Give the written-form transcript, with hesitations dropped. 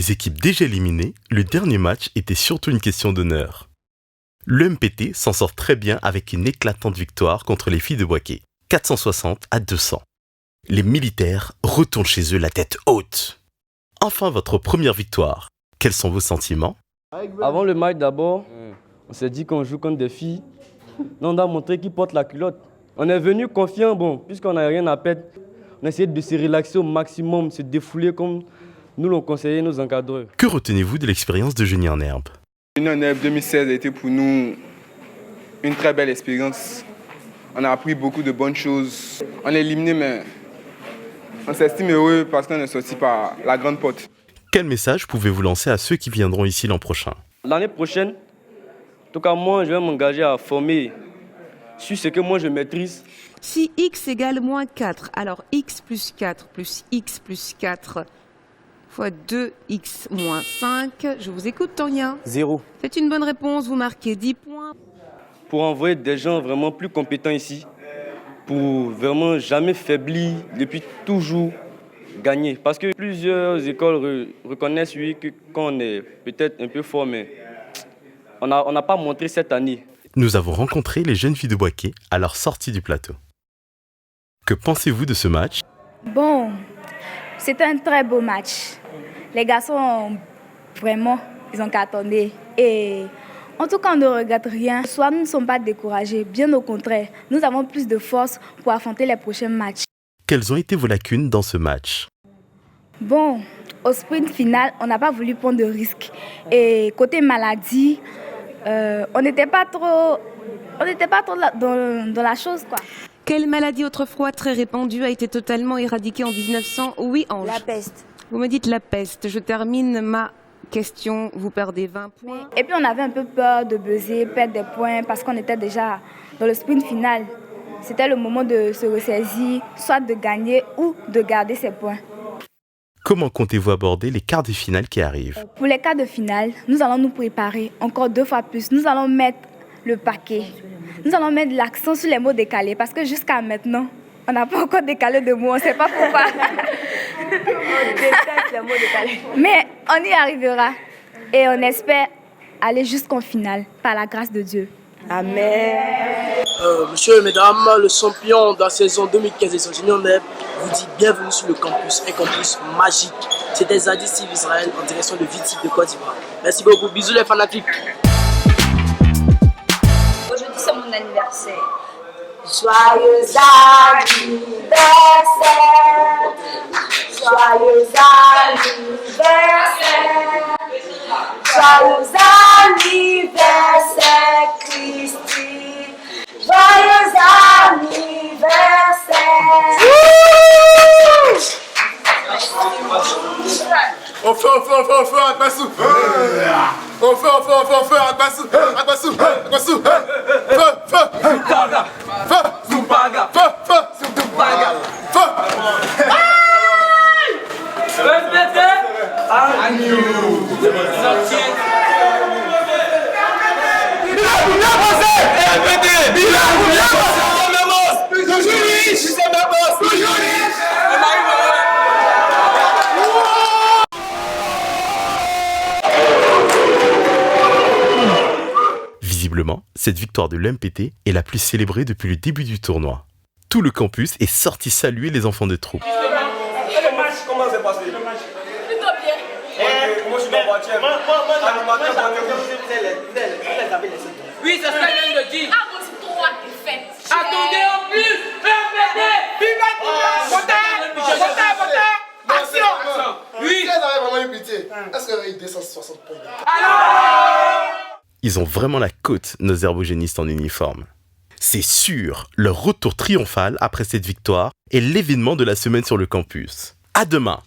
les équipes déjà éliminées, le dernier match était surtout une question d'honneur. Le MPT s'en sort très bien avec une éclatante victoire contre les filles de Bouaké, 460 à 200. Les militaires retournent chez eux la tête haute. Enfin votre première victoire. Quels sont vos sentiments? Avant le match d'abord, on s'est dit qu'on joue contre des filles. Là, on a montré qu'ils portent la culotte. On est venu confiant, puisqu'on n'a rien à perdre. On a essayé de se relaxer au maximum, se défouler comme nous l'ont conseillé nos encadreurs. Que retenez-vous de l'expérience de Génie en Herbe? Génie en Herbe 2016 a été pour nous une très belle expérience. On a appris beaucoup de bonnes choses. On est éliminé, mais on s'estime heureux parce qu'on est sorti par la grande porte. Quel message pouvez-vous lancer à ceux qui viendront ici l'an prochain? L'année prochaine, en tout cas moi, je vais m'engager à former sur ce que moi je maîtrise. Si x égale moins 4, alors x plus 4 plus x plus 4 fois 2x moins 5. Je vous écoute, Tania. 0. C'est une bonne réponse, vous marquez 10 points. Pour envoyer des gens vraiment plus compétents ici, pour vraiment jamais faiblir, depuis toujours gagner. Parce que plusieurs écoles reconnaissent, oui, que quand on est peut-être un peu fort, mais on n'a pas montré cette année. Nous avons rencontré les jeunes filles de Bouaké à leur sortie du plateau. Que pensez-vous de ce match? Bon, c'était un très beau match. Les garçons, vraiment, ils ont cartonné. Et en tout cas, on ne regrette rien. Soit nous ne sommes pas découragés, bien au contraire. Nous avons plus de force pour affronter les prochains matchs. Quelles ont été vos lacunes dans ce match? Bon, au sprint final, on n'a pas voulu prendre de risques. Et côté maladie, on n'était pas trop dans la chose, quoi. Quelle maladie autrefois très répandue a été totalement éradiquée en 1900? Oui, Ange. La peste. Vous me dites la peste. Je termine ma question. Vous perdez 20 points. Et puis on avait un peu peur de buzzer, perdre des points parce qu'on était déjà dans le sprint final. C'était le moment de se ressaisir, soit de gagner ou de garder ses points. Comment comptez-vous aborder les quarts de finale qui arrivent? Pour les quarts de finale, nous allons nous préparer encore 2 fois plus. Nous allons mettre le paquet. Nous allons mettre l'accent sur les mots décalés parce que jusqu'à maintenant, on n'a pas encore décalé de mots. On ne sait pas pourquoi. Les mots décalés. Mais on y arrivera. Et on espère aller jusqu'en finale par la grâce de Dieu. Amen. Monsieur et mesdames, le champion de la saison 2015 de Génie en Herbe vous dit bienvenue sur le campus, un campus magique. C'était Zadi Steve Israël en direction de Viti de Côte d'Ivoire. Merci beaucoup, bisous les fanatiques. Aujourd'hui, c'est mon anniversaire. Joyeux anniversaire, joyeux anniversaire, joyeux anniversaire, Christine, joyeux anniversaire. Au feu, Akbassou. Au feu, Akbassou. Visiblement, cette victoire de l'MPT est la plus célébrée depuis le début du tournoi. Tout le campus est sorti saluer les enfants de troupe. Le match, comment s'est passé? Plutôt bien. Moi, je suis dans voiture. Oui, c'est ce qu'elle vient de dire. Ah, bon, c'est 3 défaites. Attendez en plus. Action. Oui. Si elle avait vraiment eu pitié, est-ce qu'elle aurait eu 260 points? Ils ont vraiment la cote, nos herbogénistes en uniforme. C'est sûr, leur retour triomphal après cette victoire est l'événement de la semaine sur le campus. À demain!